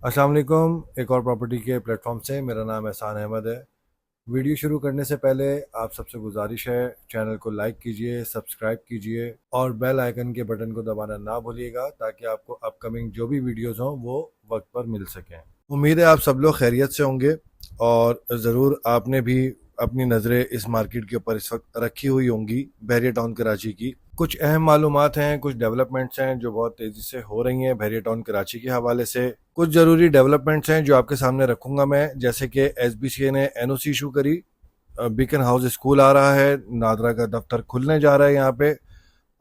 अस्सलाम वालेकुम। एक और प्रॉपर्टी के प्लेटफॉर्म से मेरा नाम एहसान अहमद है। वीडियो शुरू करने से पहले आप सबसे गुजारिश है, चैनल को लाइक कीजिए, सब्सक्राइब कीजिए और बेल आइकन के बटन को दबाना ना भूलिएगा ताकि आपको अपकमिंग जो भी वीडियोस हों वो वक्त पर मिल सकें। उम्मीद है आप सब लोग खैरियत से होंगे और ज़रूर आपने भी अपनी नज़रें इस मार्केट के ऊपर इस वक्त रखी हुई होंगी, बहरिया टाउन कराची की। कुछ अहम मालूमात हैं, कुछ डेवलपमेंट्स हैं जो बहुत तेज़ी से हो रही हैं बहरिया टाउन कराची के हवाले से। कुछ ज़रूरी डेवलपमेंट्स हैं जो आपके सामने रखूंगा मैं, जैसे कि एसबीसीए ने एनओसी इशू करी, बीकन हाउस स्कूल आ रहा है, नादरा का दफ्तर खुलने जा रहा है यहाँ पे,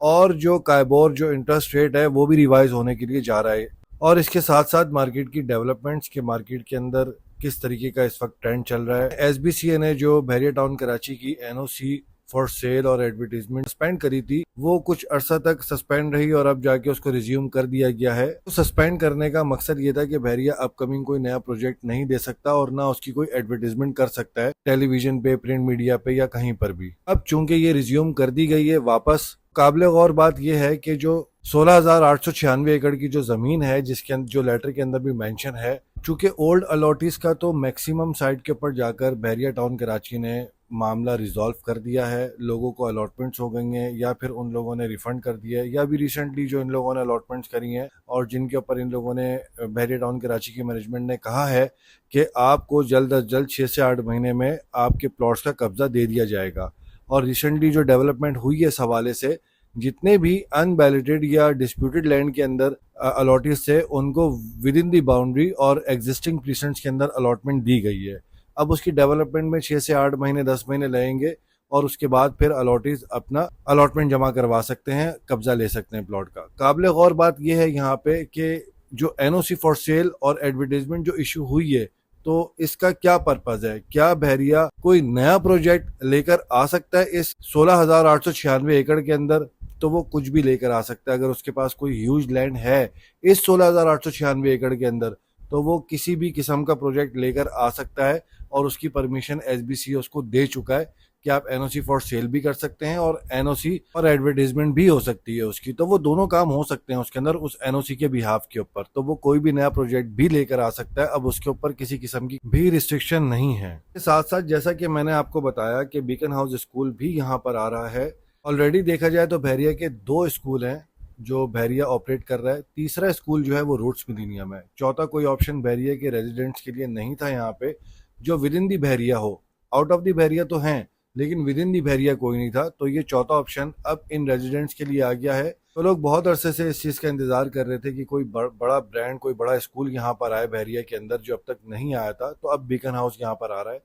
और जो कायबोर जो इंटरेस्ट रेट है वो भी रिवाइज होने के लिए जा रहा है। और इसके साथ साथ मार्केट की डेवलपमेंट्स के मार्केट के अंदर किस तरीके का इस वक्त ट्रेंड चल रहा है। एसबीसीए ने जो बहरिया टाउन कराची की एनओसी फॉर सेल और एडवर्टीजमेंट सस्पेंड करी थी वो कुछ अरसा तक सस्पेंड रही और अब जाके उसको रिज्यूम कर दिया गया है। तो सस्पेंड करने का मकसद ये था कि बहरिया अपकमिंग कोई नया प्रोजेक्ट नहीं दे सकता और ना उसकी कोई एडवर्टीजमेंट कर सकता है टेलीविजन पे, प्रिंट मीडिया पे या कहीं पर भी। अब चूंकि ये रिज्यूम कर दी गई है वापस, काबिल गौर बात यह है कि जो 16,896 एकड़ की जो जमीन है जिसके अंदर जो लेटर के अंदर भी मेंशन है, चूंकि ओल्ड अलॉटीज का तो मैक्सिमम साइट के ऊपर जाकर बहरिया टाउन कराची ने मामला रिजॉल्व कर दिया है, लोगों को अलॉटमेंट्स हो गई हैं या फिर उन लोगों ने रिफंड कर दिया है, या भी रिसेंटली जो इन लोगों ने अलॉटमेंट्स करी हैं और जिनके ऊपर इन लोगों ने बहरिया टाउन कराची की मैनेजमेंट ने कहा है कि आपको जल्द अज जल्द 6 से 8 महीने में आपके प्लॉट्स का कब्जा दे दिया जाएगा। और रिसेंटली जो डेवलपमेंट हुई है इस हवाले से, जितने भी अनबैलेटेड या डिस्प्यूटेड लैंड के अंदर अलॉटीज थे उनको विद इन दी बाउंड्री और एग्जिस्टिंग प्रीसेंट्स के अंदर अलॉटमेंट दी गई है। अब उसकी डेवलपमेंट में 6 से 8 महीने 10 महीने लगेंगे और उसके बाद फिर अलॉटीज अपना अलॉटमेंट जमा करवा सकते हैं, कब्जा ले सकते हैं प्लॉट का। काबिल गौर बात यह है यहाँ पे कि जो एनओसी फॉर सेल और एडवर्टीजमेंट जो इशू हुई है, तो इसका क्या पर्पज है? क्या बहरिया कोई नया प्रोजेक्ट लेकर आ सकता है इस 16,896 एकड़ के अंदर? तो वो कुछ भी लेकर आ सकता है। अगर उसके पास कोई ह्यूज लैंड है इस 16,896 एकड़ के अंदर तो वो किसी भी किस्म का प्रोजेक्ट लेकर आ सकता है और उसकी परमिशन एसबीसी उसको दे चुका है कि आप एनओसी फॉर सेल भी कर सकते हैं और एनओसी और एडवर्टीजमेंट भी हो सकती है उसकी। तो वो दोनों काम हो सकते हैं उसके अंदर उस एनओसी के बिहाफ के ऊपर। तो वो कोई भी नया प्रोजेक्ट भी लेकर आ सकता है, अब उसके ऊपर किसी किस्म की भी रिस्ट्रिक्शन नहीं है। साथ साथ जैसा कि मैंने आपको बताया कि बीकन हाउस स्कूल भी यहाँ पर आ रहा है। ऑलरेडी देखा जाए तो बहरिया के 2 स्कूल हैं जो बहरिया ऑपरेट कर रहा है, तीसरा स्कूल जो है वो रूट्स मिलीनियम है, चौथा कोई ऑप्शन बहरिया के रेजिडेंट्स के लिए नहीं था यहाँ पे जो विद इन दी बहरिया हो। आउट ऑफ दी बहरिया तो हैं लेकिन विद इन दी बहरिया कोई नहीं था, तो ये चौथा ऑप्शन अब इन रेजिडेंट्स के लिए आ गया है। तो लोग बहुत अरसे से इस चीज़ का इंतजार कर रहे थे कि कोई बड़ा ब्रांड, कोई बड़ा स्कूल यहाँ पर आए बहरिया के अंदर, जो अब तक नहीं आया था। तो अब बीकन हाउस यहाँ पर आ रहा है,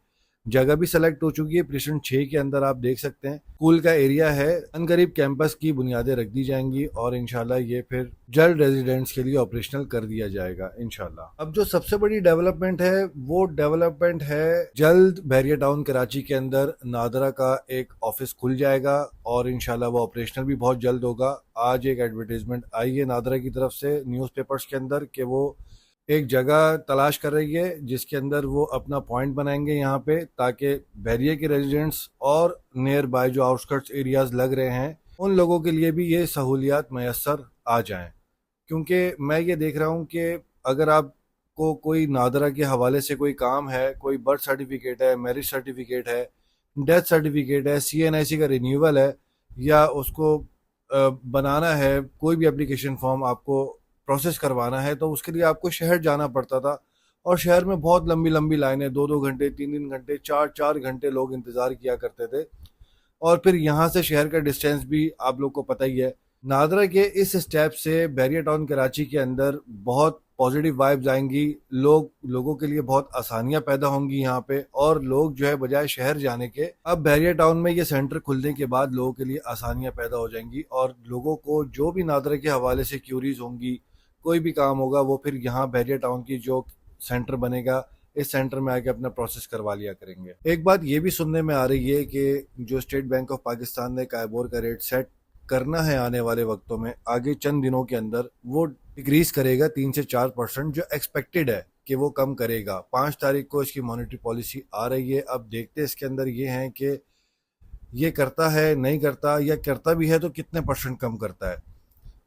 जगह भी सेलेक्ट हो चुकी है। प्रीसेंट 6 के अंदर आप देख सकते हैं स्कूल का एरिया है। अनकरीब कैंपस की बुनियादें रख दी जाएंगी और इंशाल्लाह ये फिर जल्द रेजिडेंट्स के लिए ऑपरेशनल कर दिया जाएगा इंशाल्लाह। अब जो सबसे बड़ी डेवलपमेंट है वो डेवलपमेंट है, जल्द बहरिया टाउन कराची के अंदर नादरा का एक ऑफिस खुल जाएगा और इंशाल्लाह वो ऑपरेशनल भी बहुत जल्द होगा। आज एक एडवर्टीजमेंट आई है नादरा की तरफ से न्यूज़पेपर्स के अंदर कि वो एक जगह तलाश कर रही है जिसके अंदर वो अपना पॉइंट बनाएंगे यहाँ पे, ताकि बहरिया के रेजिडेंट्स और नियर बाय जो आउटस्कर्ट्स एरियाज लग रहे हैं उन लोगों के लिए भी ये सहूलियात मैसर आ जाएं। क्योंकि मैं ये देख रहा हूँ कि अगर आपको कोई नादरा के हवाले से कोई काम है, कोई बर्थ सर्टिफिकेट है, मैरिज सर्टिफिकेट है, डेथ सर्टिफिकेट है, सीएनआईसी का रिन्यूअल है, या उसको बनाना है, कोई भी एप्लीकेशन फॉर्म आपको प्रोसेस करवाना है, तो उसके लिए आपको शहर जाना पड़ता था और शहर में बहुत लंबी लंबी लाइनें, 2-2 घंटे, 3-3 घंटे, 4-4 घंटे लोग इंतज़ार किया करते थे। और फिर यहाँ से शहर का डिस्टेंस भी आप लोग को पता ही है। नादरा के इस स्टेप से बहरिया टाउन कराची के अंदर बहुत पॉजिटिव वाइब्स आएंगी, लोगों के लिए बहुत आसानियां पैदा होंगी यहाँ पे, और लोग जो है बजाय शहर जाने के अब बहरिया टाउन में ये सेंटर खुलने के बाद लोगों के लिए आसानियां पैदा हो जाएंगी और लोगों को जो भी नादरा के हवाले से क्यूरीज होंगी, कोई भी काम होगा, वो फिर यहाँ बहरिया टाउन की जो सेंटर बनेगा इस सेंटर में आके अपना प्रोसेस करवा लिया करेंगे। एक बात ये भी सुनने में आ रही है कि जो स्टेट बैंक ऑफ पाकिस्तान ने कायबोर का रेट सेट करना है आने वाले वक्तों में, आगे चंद दिनों के अंदर वो डिक्रीज करेगा 3 से 4%, जो एक्सपेक्टेड है कि वो कम करेगा। 5 तारीख को इसकी मॉनेटरी पॉलिसी आ रही है। अब देखते हैं इसके अंदर ये है कि ये करता है नहीं करता, या करता भी है तो कितने % कम करता है।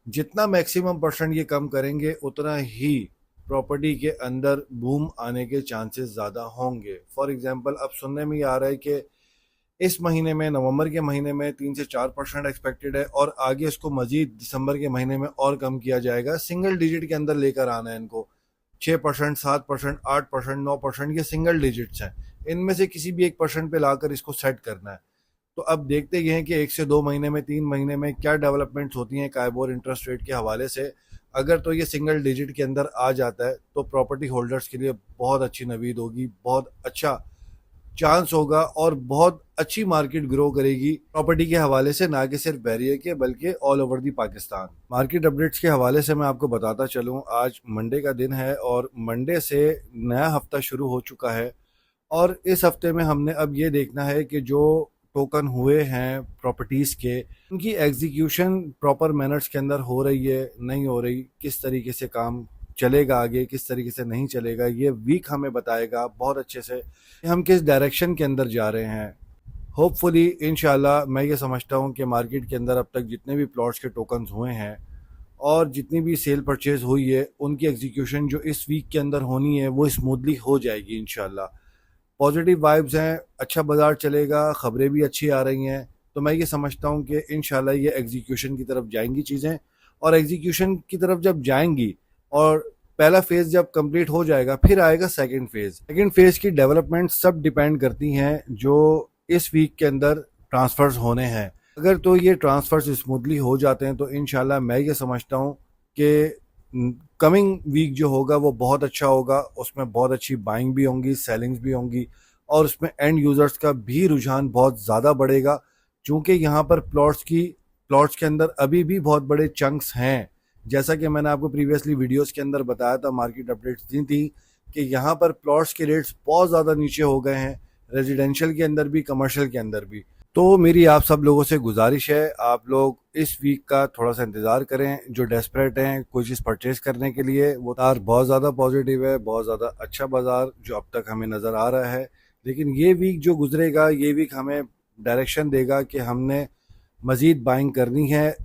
जितना मैक्सिमम % ये कम करेंगे उतना ही प्रॉपर्टी के अंदर बूम आने के चांसेस ज़्यादा होंगे। फॉर एग्जांपल अब सुनने में आ रहा है कि इस महीने में, नवंबर के महीने में 3 से 4% एक्सपेक्टेड है और आगे इसको मजीद दिसंबर के महीने में और कम किया जाएगा। सिंगल डिजिट के अंदर लेकर आना है इनको। 6%, 7%, 8%, 9%, ये सिंगल डिजिट्स हैं। इनमें से किसी भी 1% पे लाकर इसको सेट करना है। तो अब देखते ये हैं कि 1 से 2 महीने में, 3 महीने में क्या डेवलपमेंट्स होती हैं काइबोर इंटरेस्ट रेट के हवाले से। अगर तो ये सिंगल डिजिट के अंदर आ जाता है तो प्रॉपर्टी होल्डर्स के लिए बहुत अच्छी नवीद होगी, बहुत अच्छा चांस होगा और बहुत अच्छी मार्केट ग्रो करेगी प्रॉपर्टी के हवाले से, ना कि सिर्फ बैरियर के बल्कि all over the Pakistan. Market updates के हवाले से मैं आपको बताता चलूं, आज मंडे का दिन है और मंडे से नया हफ्ता शुरू हो चुका है और इस हफ्ते में हमने अब ये देखना है कि जो टोकन हुए हैं प्रॉपर्टीज़ के, उनकी एग्जीक्यूशन प्रॉपर मैनर्स के अंदर हो रही है, नहीं हो रही, किस तरीके से काम चलेगा आगे, किस तरीके से नहीं चलेगा, ये वीक हमें बताएगा बहुत अच्छे से कि हम किस डायरेक्शन के अंदर जा रहे हैं। होपफुली इंशाल्लाह मैं ये समझता हूँ कि मार्केट के अंदर अब तक जितने भी प्लॉट्स के टोकन्स हुए हैं और जितनी भी सेल परचेज हुई है, उनकी एग्जीक्यूशन जो इस वीक के अंदर होनी है वो स्मूथली हो जाएगी इंशाल्लाह। पॉजिटिव वाइब्स हैं, अच्छा बाज़ार चलेगा, ख़बरें भी अच्छी आ रही हैं, तो मैं ये समझता हूँ कि इंशाल्लाह ये एग्जीक्यूशन की तरफ जाएंगी चीज़ें। और एग्जीक्यूशन की तरफ जब जाएंगी और पहला फेज़ जब कंप्लीट हो जाएगा, फिर आएगा सेकंड फेज़। सेकंड फेज़ की डेवलपमेंट सब डिपेंड करती हैं जो इस वीक के अंदर ट्रांसफ़र्स होने हैं। अगर तो ये ट्रांसफ़र्स स्मूथली हो जाते हैं तो इंशाल्लाह मैं ये समझता हूँ कि कमिंग वीक जो होगा वो बहुत अच्छा होगा, उसमें बहुत अच्छी बाइंग भी होंगी, सेलिंग्स भी होंगी और उसमें एंड यूज़र्स का भी रुझान बहुत ज़्यादा बढ़ेगा। चूँकि यहाँ पर प्लॉट्स के अंदर अभी भी बहुत बड़े चंक्स हैं, जैसा कि मैंने आपको प्रीवियसली वीडियोस के अंदर बताया था, मार्केट अपडेट्स दी थी कि यहाँ पर प्लॉट्स के रेट्स बहुत ज़्यादा नीचे हो गए हैं, रेजिडेंशियल के अंदर भी, कमर्शियल के अंदर भी। तो मेरी आप सब लोगों से गुजारिश है, आप लोग इस वीक का थोड़ा सा इंतज़ार करें। जो डेस्परेट हैं कोई चीज़ परचेज करने के लिए, वो तार बहुत ज़्यादा पॉजिटिव है, बहुत ज़्यादा अच्छा बाज़ार जो अब तक हमें नज़र आ रहा है। लेकिन ये वीक जो गुजरेगा, ये वीक हमें डायरेक्शन देगा कि हमने मज़ीद बाइंग करनी है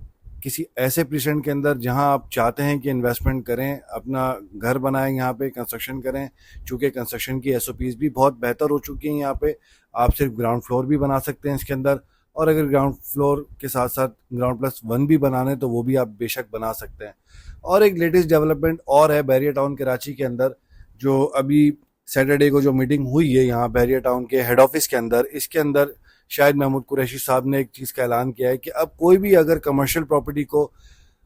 किसी ऐसे प्रेजेंट के अंदर जहां आप चाहते हैं कि इन्वेस्टमेंट करें, अपना घर बनाएं, यहाँ पे कंस्ट्रक्शन करें। चूँकि कंस्ट्रक्शन की एसओपीज़ भी बहुत बेहतर हो चुकी हैं, यहाँ पे आप सिर्फ ग्राउंड फ्लोर भी बना सकते हैं इसके अंदर, और अगर ग्राउंड फ्लोर के साथ साथ ग्राउंड+1 भी बनाने तो वो भी आप बेशक बना सकते हैं। और एक लेटेस्ट डेवलपमेंट और है बैरियर टाउन कराची के अंदर, जो अभी सैटरडे को जो मीटिंग हुई है यहाँ बैरियर टाउन के हेड ऑफिस के अंदर, इसके अंदर शायद महमूद कुरैशी साहब ने एक चीज़ का ऐलान किया है कि अब कोई भी अगर कमर्शियल प्रॉपर्टी को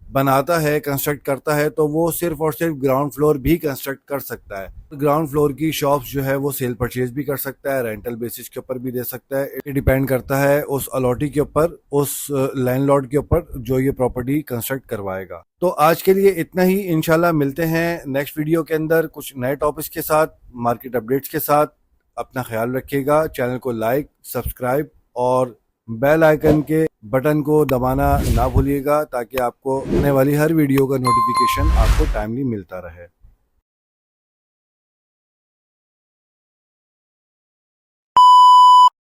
बनाता है, कंस्ट्रक्ट करता है, तो वो सिर्फ और सिर्फ ग्राउंड फ्लोर भी कंस्ट्रक्ट कर सकता है। ग्राउंड फ्लोर की शॉप्स जो है वो सेल परचेज भी कर सकता है, रेंटल बेसिस के ऊपर भी दे सकता है। ये डिपेंड करता है उस अलॉटी के ऊपर, उस लैंडलॉर्ड के ऊपर जो ये प्रॉपर्टी कंस्ट्रक्ट करवाएगा। तो आज के लिए इतना ही, इंशाल्लाह मिलते हैं नेक्स्ट वीडियो के अंदर कुछ नए टॉपिक्स के साथ, मार्केट अपडेट्स के साथ। अपना ख्याल रखिएगा, चैनल को लाइक, सब्सक्राइब और बेल आइकन के बटन को दबाना ना भूलिएगा ताकि आपको आने वाली हर वीडियो का नोटिफिकेशन आपको टाइमली मिलता रहे।